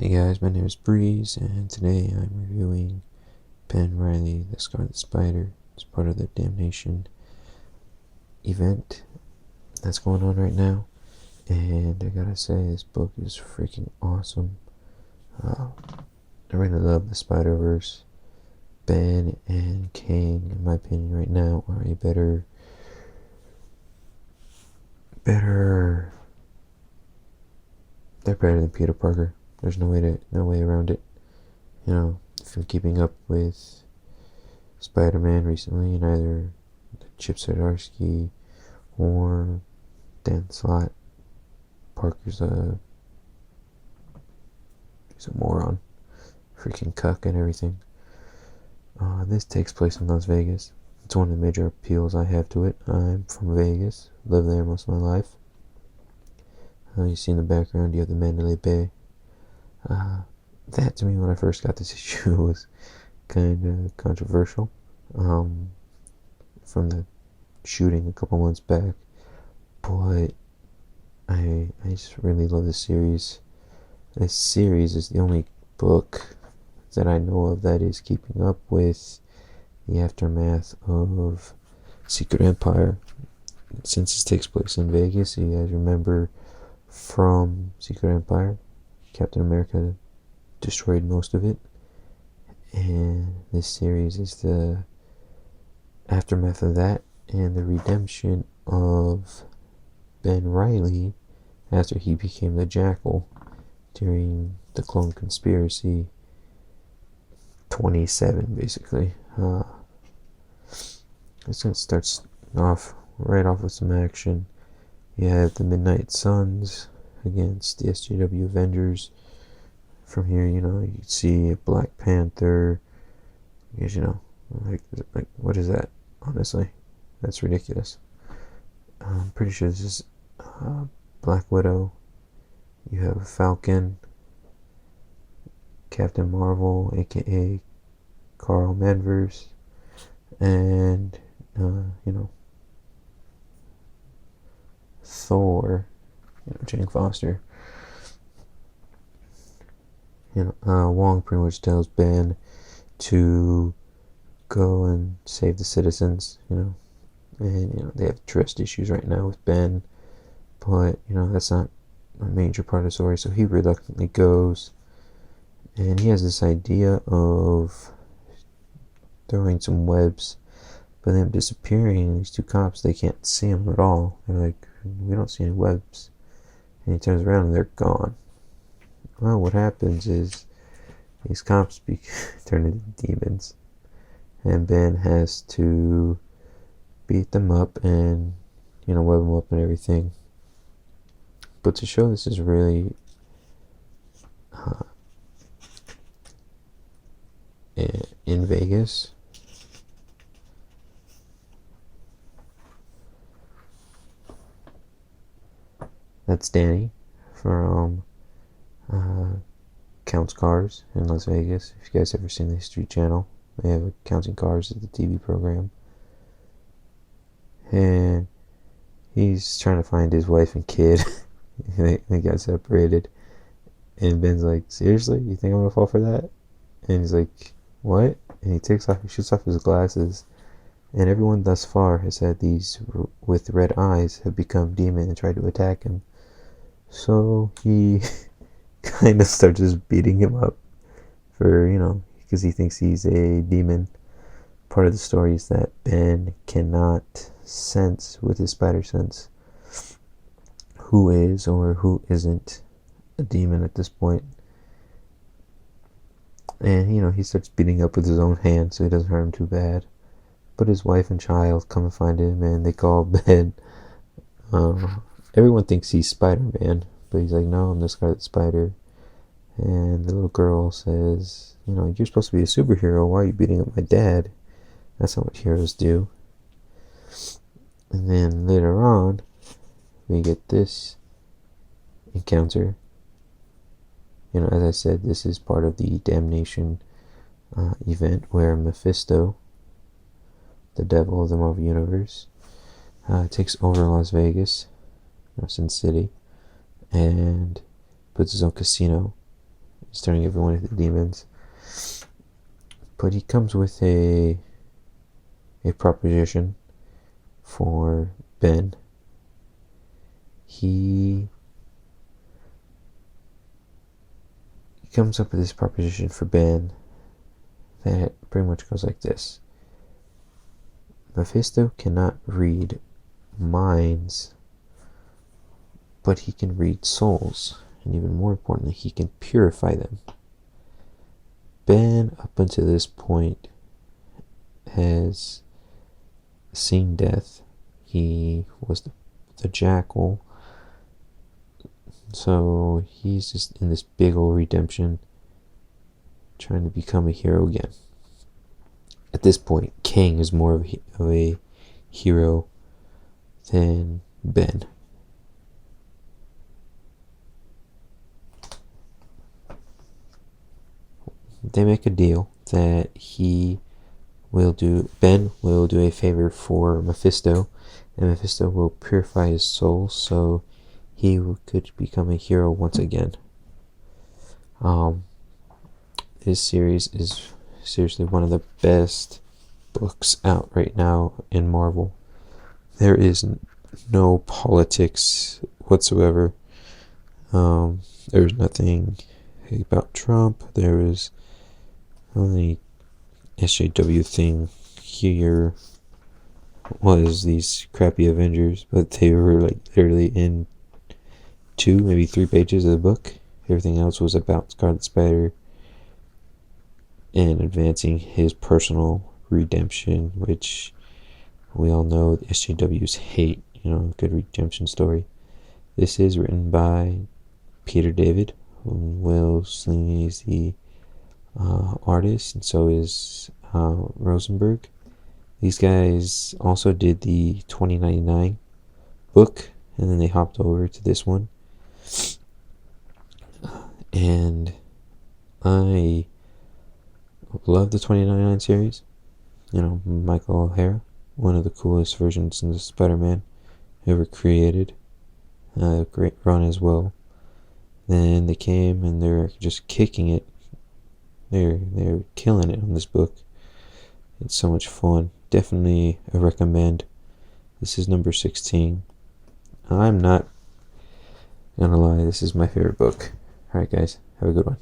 Hey guys, my name is Breeze, and today I'm reviewing Reilly, the Scarlet Spider. It's part of the Damnation event that's going on right now, and I gotta say, this book is freaking awesome. I really love the Spider-Verse. Ben and Kane, in my opinion, right now, are a better. They're better than Peter Parker. There's no way around it. You know, if you're keeping up with Spider-Man recently, and either Chip Zdarsky or Dan Slott, Parker's he's a moron, freaking cuck and everything. This takes place in Las Vegas. It's one of the major appeals I have to it. I'm from Vegas, lived there most of my life. You see in the background, you have the Mandalay Bay. That to me, when I first got this issue, was kind of controversial. From the shooting a couple months back, but I just really love this series. This series is the only book that I know of that is keeping up with the aftermath of Secret Empire. Since this takes place in Vegas, you guys remember from Secret Empire, Captain America destroyed most of it, and this series is the aftermath of that and the redemption of Ben Reilly after he became the Jackal during the Clone Conspiracy 27, basically. This one starts off right off with some action. You have the Midnight Suns against the SJW Avengers. From here, you can see Black Panther. Because, like what is that? Honestly, that's ridiculous. I'm pretty sure this is Black Widow. You have Falcon, Captain Marvel, aka Carl Manvers, and Thor, Jane Foster. Wong pretty much tells Ben to go and save the citizens, and they have trust issues right now with Ben, but that's not a major part of the story, so he reluctantly goes, and he has this idea of throwing some webs, but them disappearing. These two cops, they can't see him at all. They're like, we don't see any webs, and he turns around and they're gone. Well, what happens is these cops turn into demons, and Ben has to beat them up and web them up and everything. But to show this is really in Vegas, that's Danny from Counts Cars in Las Vegas. If you guys ever seen the History Channel, they have Counting Cars as the TV program, and he's trying to find his wife and kid. They got separated, and Ben's like, seriously, you think I'm gonna fall for that? And he's like, what? And he shoots off his glasses, and everyone thus far has said these with red eyes have become demon and tried to attack him. So he kind of starts just beating him up for, because he thinks he's a demon. Part of the story is that Ben cannot sense with his spider sense who is or who isn't a demon at this point. And, he starts beating up with his own hand so he doesn't hurt him too bad. But his wife and child come and find him, and they call Ben. Everyone thinks he's Spider-Man, but he's like, no, I'm the Scarlet Spider. And the little girl says, you're supposed to be a superhero. Why are you beating up my dad? That's not what heroes do. And then later on, we get this encounter. As I said, this is part of the Damnation event where Mephisto, the devil of the Marvel Universe, takes over Las Vegas, Sin City, and puts his own casino He's turning everyone into demons. But he comes with a proposition for Ben. He comes up with this proposition for Ben that pretty much goes like this. Mephisto cannot read minds, but he can read souls, and even more importantly, he can purify them. Ben, up until this point, has seen death. He was the jackal, so he's just in this big old redemption, trying to become a hero again. At this point, King is more of a hero than Ben. They make a deal that Ben will do a favor for Mephisto, and Mephisto will purify his soul so he could become a hero once again. This series is seriously one of the best books out right now in Marvel. There is no politics whatsoever. There's nothing about Trump. There is only SJW thing here was these crappy Avengers, but they were like literally in 2, maybe 3 pages of the book. Everything else was about Scarlet Spider and advancing his personal redemption, which we all know the SJWs hate, a good redemption story. This is written by Peter David. Will Sling is the artist, and so is Rosenberg. These guys also did the 2099 book, and then they hopped over to this one. And I love the 2099 series. Michael O'Hara, one of the coolest versions of Spider-Man ever created. Great run as well. Then they came and they're just kicking it. They're killing it on this book. It's so much fun. Definitely a recommend. This is number 16. I'm not gonna lie, this is my favorite book. Alright guys, have a good one.